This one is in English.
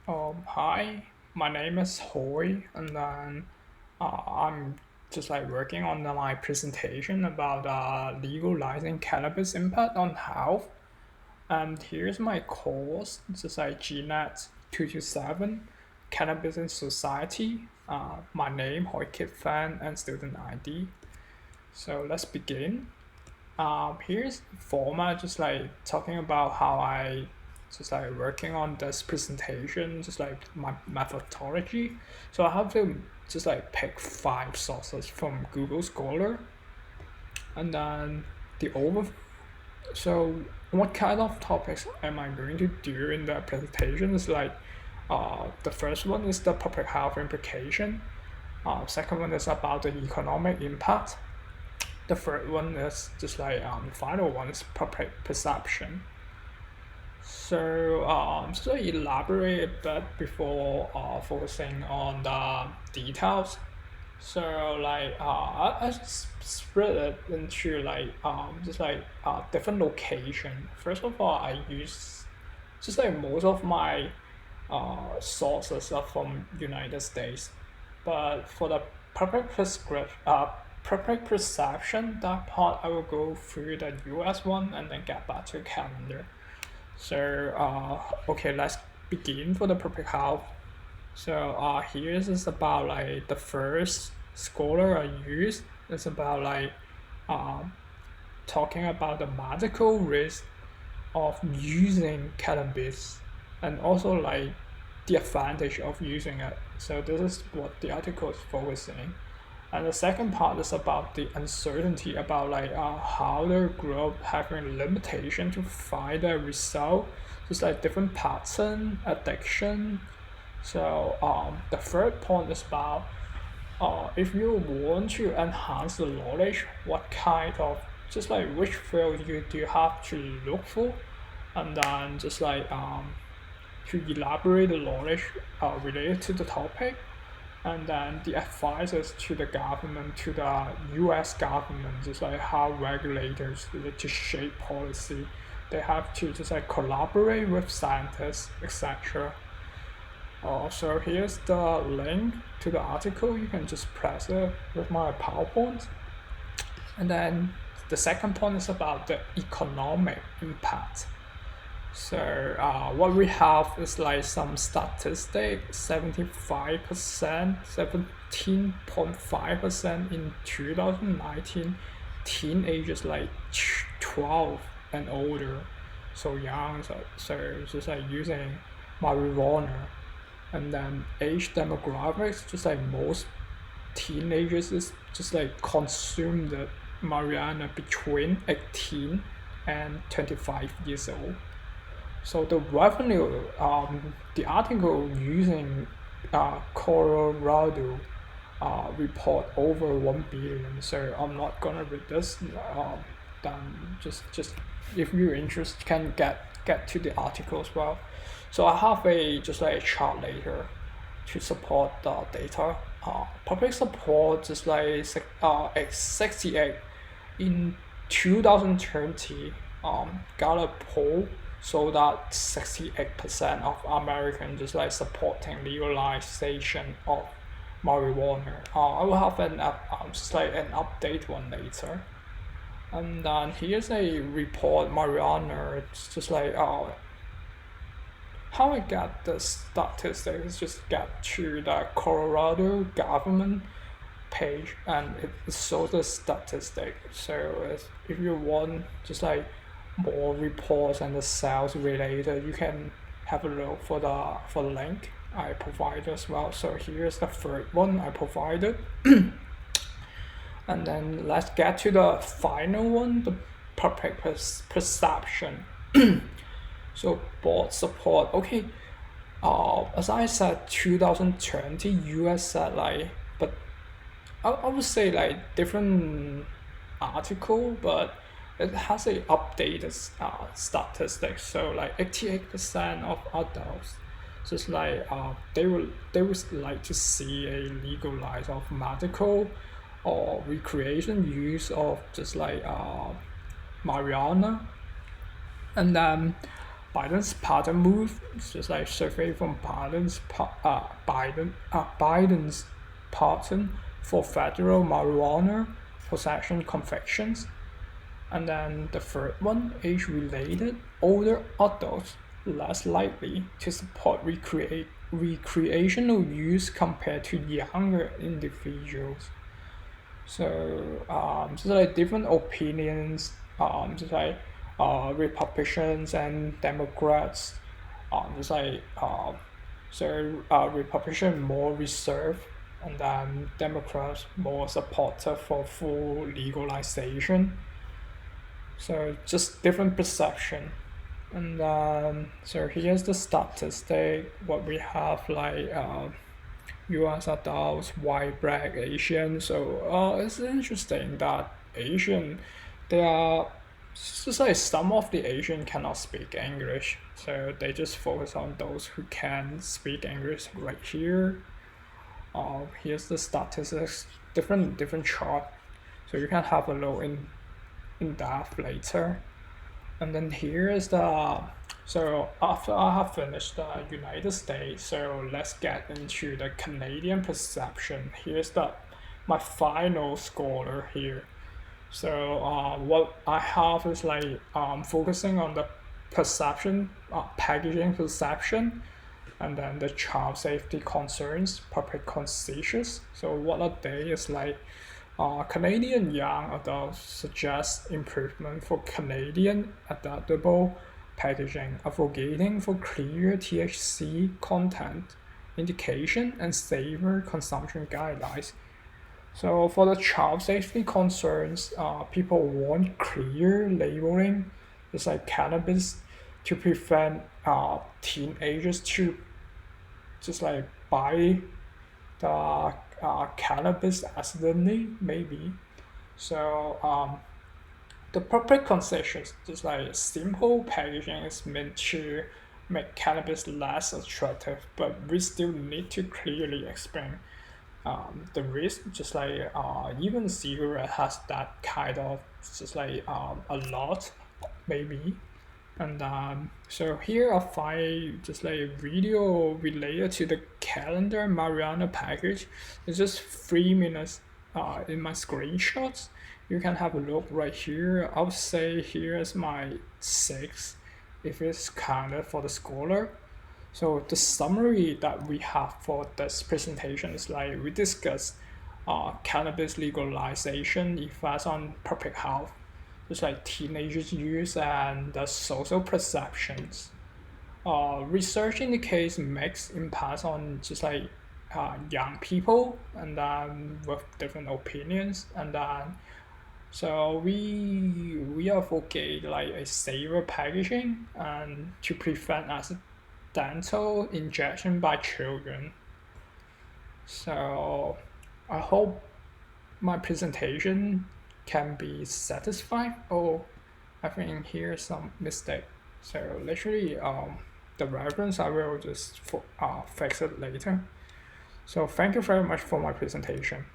Hi, my name is Hoy, and then I'm just like working on my presentation about legalizing cannabis impact on health. And here's my course. It's just like GNED227 Cannabis in Society. My name, Hoy Kip Fan, and student ID. So let's begin. Here's the format, just like talking about how I just like working on this presentation, just like my methodology. So I have to just like pick 5 sources from Google Scholar, and then the over. So what kind of topics am I going to do in the presentation? Is like, the first one is the public health implication. Second one is about the economic impact. The third one is just like the final one is public perception. So just to elaborate a bit before focusing on the details. So like I just split it into like just like different location. First of all, I use just like most of my sources are from United States, but for the public perception, that part I will go through the US one and then get back to calendar. So okay, let's begin for the public health. So here is about like the first scholar I used. It's about like um, talking about the medical risk of using cannabis, and also like the advantage of using it. So this is what the article is focusing. And the second part is about the uncertainty about like how the group having limitation to find a result, just like different pattern, addiction. So the third point is about if you want to enhance the knowledge, what kind of just like which field you do have to look for, and then just like to elaborate the knowledge related to the topic, and then the advices to the government, to the U.S. government, just like how regulators to shape policy, they have to just like collaborate with scientists, etc. So here's the link to the article. You can just press it with my PowerPoint. And then the second point is about the economic impact. So what we have is like some statistic, 75%, 17.5% in 2019, teenagers like 12 and older, so young, so just like using marijuana. And then age demographics, just like most teenagers is just like consume the marijuana between 18 and 25 years old. So the revenue, the article using Colorado report over 1 billion. So I'm not gonna read this. Then just if you're interested, can get to the article as well. So I have a just like a chart later to support the data. Public support just like 68 in 2020. Got a poll so that 68% of Americans just like supporting legalization of marijuana. I will have an just like an update one later. And then here's a report marijuana. It's just like how I get the statistics. Just get to the Colorado government page and it shows the statistic. So if you want just like more reports and the sales related, you can have a look for the link I provided as well. So here's the third one I provided. And then let's get to the final one, the public perception. So board support. Okay, as I said, 2020 US said like, but I would say like different article, but it has a updated statistics. So like 88% of adults, just like they would like to see a legalize of medical or recreation use of just like marijuana, and then Biden's pardon move. It's just like survey from Biden's pardon for federal marijuana possession convictions. And then the third one, age-related, older adults less likely to support recreational use compared to younger individuals. So just like different opinions, just like Republicans and Democrats, just like Republican more reserved, and then Democrats more supportive for full legalization. So just different perception. And so here's the statistic. What we have like U.S. adults, white, black, Asian. So it's interesting that Asian, they are just like some of the Asian cannot speak English, so they just focus on those who can speak English right here. Here's the statistics, different chart, so you can have a look in depth later. And then here is the so after I have finished the United States, so let's get into the Canadian perception. Here's my final score here. So what I have is like focusing on the perception, packaging perception, and then the child safety concerns, public conscientious. So what are they is like Canadian young adults suggest improvement for Canadian adaptable packaging, advocating for clear THC content indication and safer consumption guidelines. So for the child safety concerns, people want clear labeling, just like cannabis, to prevent teenagers to just like buy the cannabis accidentally, maybe. So the public concessions, just like simple packaging, is meant to make cannabis less attractive, but we still need to clearly explain the risk. Just like even cigarette has that kind of just like a lot, maybe. And so here I find just like a video related to the calendar marijuana package. It's just 3 minutes in my screenshots. You can have a look right here. I would say here is my 6 if it's counted for the scholar. So the summary that we have for this presentation is like we discuss cannabis legalization effects on public health, just like teenagers' use and the social perceptions. Research indicates mixed impacts on just like young people, and then with different opinions, and then so we advocate like a safer packaging and to prevent accidental injection by children. So I hope my presentation can be satisfied. Oh, I think here's some mistake. So literally the reference I will just fix it later. So thank you very much for my presentation.